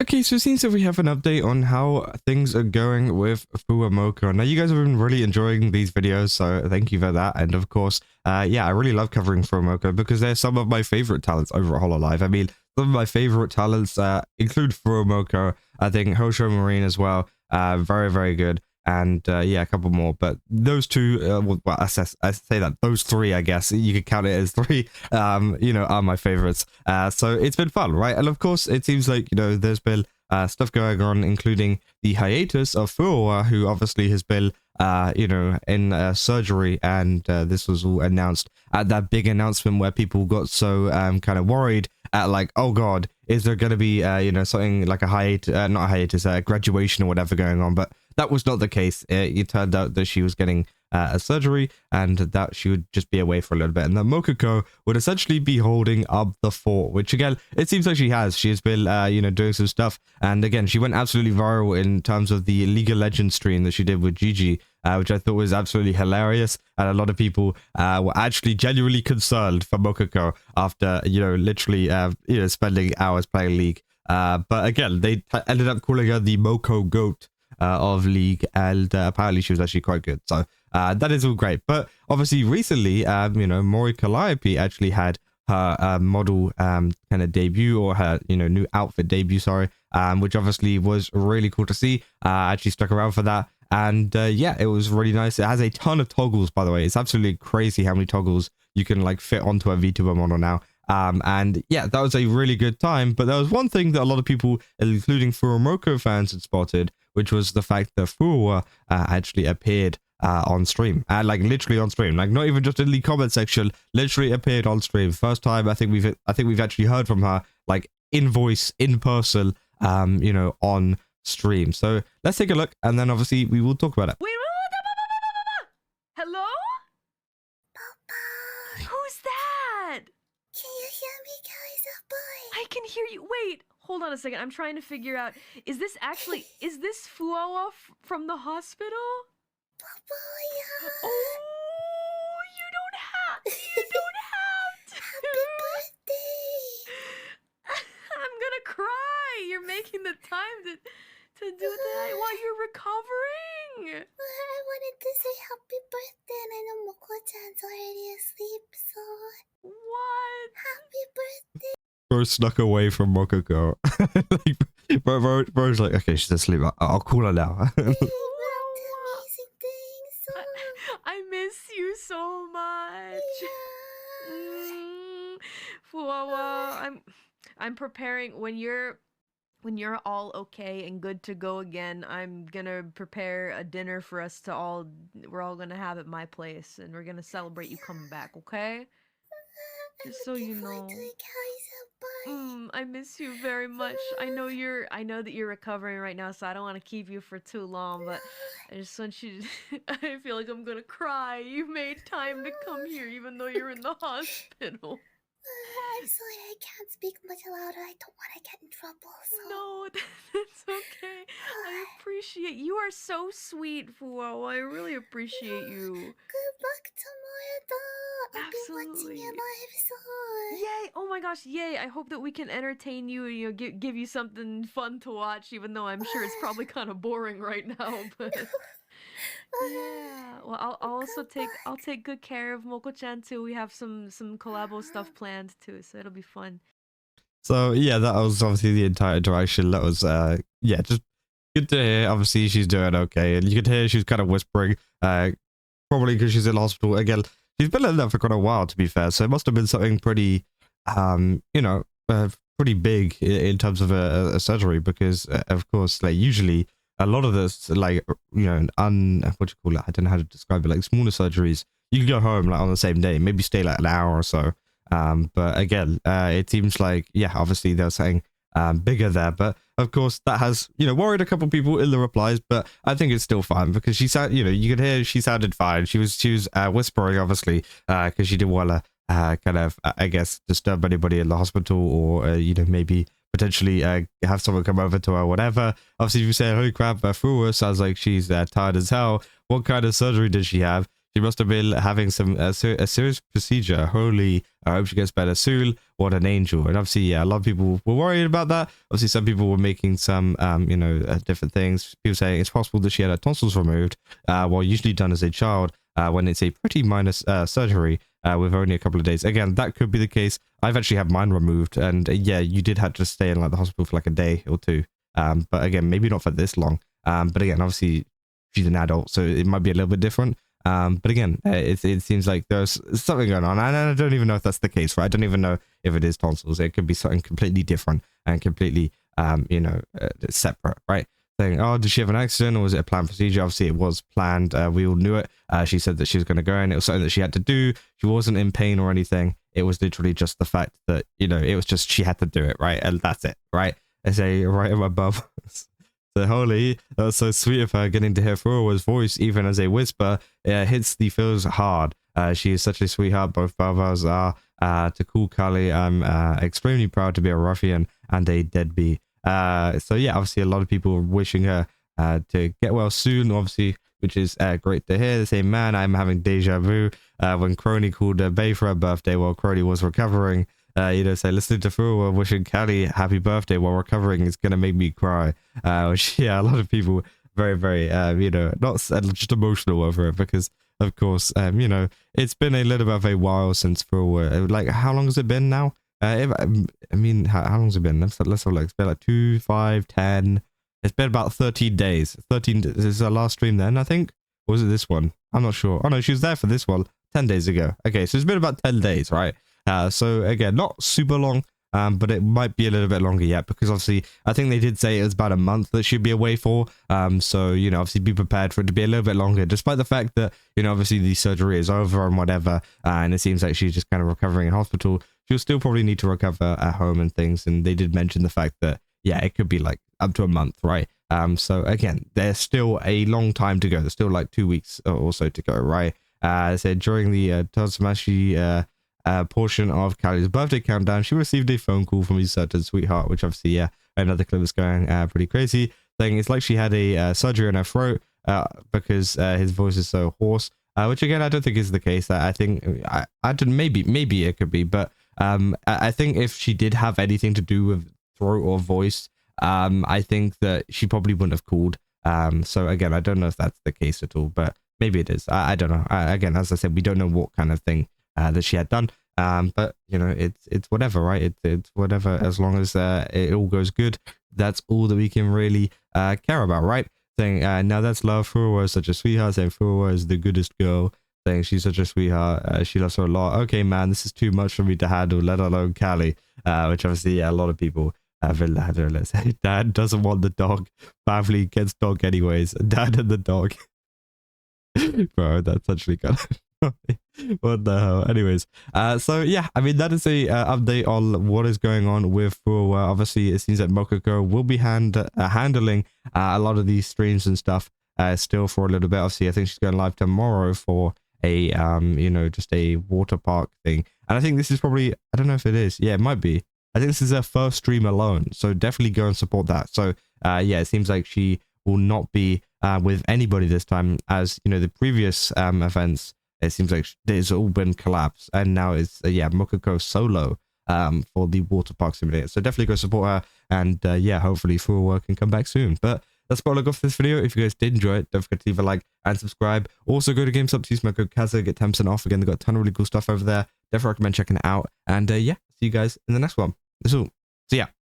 Okay, so it seems that we have an update on how things are going with Fuwamoco. Now, you guys have been really enjoying these videos, so thank you for that. And of course, yeah, I really love covering Fuwamoco because they're some of my favorite talents over at Hololive. I mean, some of my favorite talents include Fuwamoco, I think Hosho Marine as well, very, very good. And yeah, a couple more, but those two, well, I say that those three, I guess you could count it as three, you know, are my favorites. So it's been fun, right? And of course, it seems like, you know, there's been stuff going on, including the hiatus of Fuwawa, who obviously has been, you know, in surgery, and this was all announced at that big announcement where people got so kind of worried at like, oh god, is there going to be, you know, something like a hiatus, not a hiatus, graduation or whatever going on, but that was not the case. It turned out that she was getting a surgery and that she would just be away for a little bit, and that Mococo would essentially be holding up the fort, which again, it seems like she has. She has been, you know, doing some stuff, and again, she went absolutely viral in terms of the League of Legends stream that she did with Gigi, which I thought was absolutely hilarious, and a lot of people were actually genuinely concerned for Mococo after, you know, literally, you know, spending hours playing League. But again, they ended up calling her the Moco Goat of League, and apparently she was actually quite good. So that is all great. But obviously recently, you know, Mori Calliope actually had her model kind of debut, or her, you know, new outfit debut, sorry, which obviously was really cool to see. I actually stuck around for that. And yeah, it was really nice. It has a ton of toggles, by the way. It's absolutely crazy how many toggles you can like fit onto a VTuber model now. And yeah, that was a really good time. But there was one thing that a lot of people, including Fuwamoco fans, had spotted, which was the fact that Fuwawa actually appeared on stream, and like literally on stream, like not even just in the comment section, literally appeared on stream. First time I think we've actually heard from her like in voice, in person, you know, on stream. So let's take a look, and then obviously we will talk about it. Wait, hello? Papa. Who's that? Can you hear me, guys? Boy. I can hear you. Wait, hold on a second. I'm trying to figure out. Is this Fuwawa from the hospital? Papa, yeah. Oh, you don't have to. Happy birthday. I'm gonna cry. You're making the time to do that while you're recovering. I wanted to say happy birthday, and I know Moko-chan's already asleep, so... What? Happy birthday. Bro snuck away from Mococo. Like, bro's like, okay, she's asleep. I'll call her now. Amazing things. So... I miss you so much. Yeah. Fuwawa, I'm preparing when you're all okay and good to go again. I'm gonna prepare a dinner for us to we're all gonna have at my place, and we're gonna celebrate you coming back, okay? Just so you know. I miss you very much. I know that you're recovering right now, so I don't want to keep you for too long, but I just want you to I feel like I'm gonna cry. You made time to come here even though you're in the hospital. I'm sorry, I can't speak much louder. I don't want to get in trouble, so... No, that's okay. I appreciate you. Are so sweet, Fuwawa. I really appreciate you. Good luck tomorrow, though. I'll be watching your live, so... Yay! Oh my gosh, yay! I hope that we can entertain you and, you know, give you something fun to watch, even though I'm sure it's probably kind of boring right now, but... Yeah. Well, I'll take good care of Moco-chan too. We have some collabo stuff planned too, so it'll be fun. So yeah, that was obviously the entire interaction. That was yeah, just good to hear. Obviously she's doing okay, and you could hear she's kind of whispering, probably because she's in the hospital again. She's been in there for quite a while, to be fair, so it must have been something pretty you know, pretty big in terms of a surgery, because of course, like, usually a lot of this, like, you know, what do you call it? I don't know how to describe it. Like smaller surgeries, you can go home like on the same day, maybe stay like an hour or so. But again, it seems like, yeah, obviously there's something bigger there. But of course, that has, you know, worried a couple people in the replies. But I think it's still fine because she sounded, you know, you could hear she sounded fine. She was whispering, obviously, because she didn't want to kind of, I guess, disturb anybody in the hospital, or you know, maybe potentially have someone come over to her, whatever. Obviously, if you say, holy crap, Fuwa sounds like she's tired as hell. What kind of surgery did she have? She must have been having some a serious procedure. Holy, I hope she gets better soon. What an angel. And obviously, yeah, a lot of people were worried about that. Obviously, some people were making some, you know, different things. People saying it's possible that she had her tonsils removed, well, usually done as a child, when it's a pretty minor surgery, with only a couple of days. Again, that could be the case. I've actually had mine removed, and yeah, you did have to stay in like the hospital for like a day or two. But again, maybe not for this long. But again, obviously, she's an adult, so it might be a little bit different. But again, it seems like there's something going on, and I don't even know if that's the case, right? I don't even know if it is tonsils. It could be something completely different and completely, you know, separate, right? Saying, oh, did she have an accident or was it a planned procedure? Obviously, it was planned. We all knew it. She said that she was going to go in. It was something that she had to do. She wasn't in pain or anything. It was literally just the fact that, you know, it was just she had to do it, right? And that's it, right? I say right above. So holy, that was so sweet of her, getting to hear Fuwawa's voice even as a whisper. It hits the feels hard. She is such a sweetheart. Both brothers are. To call Callie, I'm extremely proud to be a ruffian and a deadbeat. So yeah, obviously a lot of people are wishing her to get well soon, obviously, which is great to hear. They say, man, I'm having deja vu. When Crony called Bay for her birthday while Crony was recovering, you know, say, listening to Fuwawa wishing Callie happy birthday while recovering is gonna make me cry. Which, yeah, a lot of people very, very, you know, not just emotional over it, because of course, you know, it's been a little bit of a while since Fuwawa. Like, how long has it been now? I mean, how long has it been? Let's have a look. It's been like 2, 5, 10. It's been about 13 days. 13. This is our last stream then, I think. Or was it this one? I'm not sure. Oh no, she was there for this one 10 days ago. Okay, so it's been about 10 days, right? So again, not super long, but it might be a little bit longer yet, because obviously I think they did say it was about a month that she'd be away for. So, you know, obviously be prepared for it to be a little bit longer, despite the fact that, you know, obviously the surgery is over and whatever, and it seems like she's just kind of recovering in hospital. She'll still probably need to recover at home and things, and they did mention the fact that, yeah, it could be like up to a month, right? So again, there's still a long time to go. There's still like 2 weeks or so to go, right? So during the Totsamashi portion of Callie's birthday countdown, she received a phone call from his certain sweetheart, which obviously, yeah, another clip was going pretty crazy, saying it's like she had a surgery in her throat because his voice is so hoarse, which again, I don't think is the case. I think, I don't, maybe it could be, but I think if she did have anything to do with throat or voice, I think that she probably wouldn't have called. So again, I don't know if that's the case at all, but maybe it is. I don't know. Again, as I said, we don't know what kind of thing that she had done. But you know, it's whatever, right? It's whatever, as long as it all goes good. That's all that we can really care about, right? Saying, now that's love. Fuwawa is such a sweetheart. Saying Fuwawa is the goodest girl. Saying she's such a sweetheart. She loves her a lot. Okay, man, this is too much for me to handle, let alone Callie. Which obviously, yeah, a lot of people have a ladder. Let's say Dad doesn't want the dog. Family gets dog anyways. Dad and the dog. Bro, that's actually kind of what the hell. Anyways, so yeah, I mean, that is a update on what is going on with Fuwawa. Obviously, it seems that Mococo will be handling a lot of these streams and stuff still for a little bit. Obviously, I think she's going live tomorrow for a you know, just a water park thing, and I think this is probably, I don't know if it is, yeah, it might be. I think this is her first stream alone, so definitely go and support that. So yeah, it seems like she will not be with anybody this time, as you know, the previous events, it seems like there's all been collabs, and now it's yeah, Mococo solo for the water park simulator. So definitely go support her, and yeah, hopefully Fuwawa can come back soon. But that's what I got for this video. If you guys did enjoy it, don't forget to leave a like and subscribe. Also go to GameStop, use my code Kaza, get 10% off. Again, they've got a ton of really cool stuff over there. Definitely recommend checking it out. And yeah, see you guys in the next one. That's all. See ya.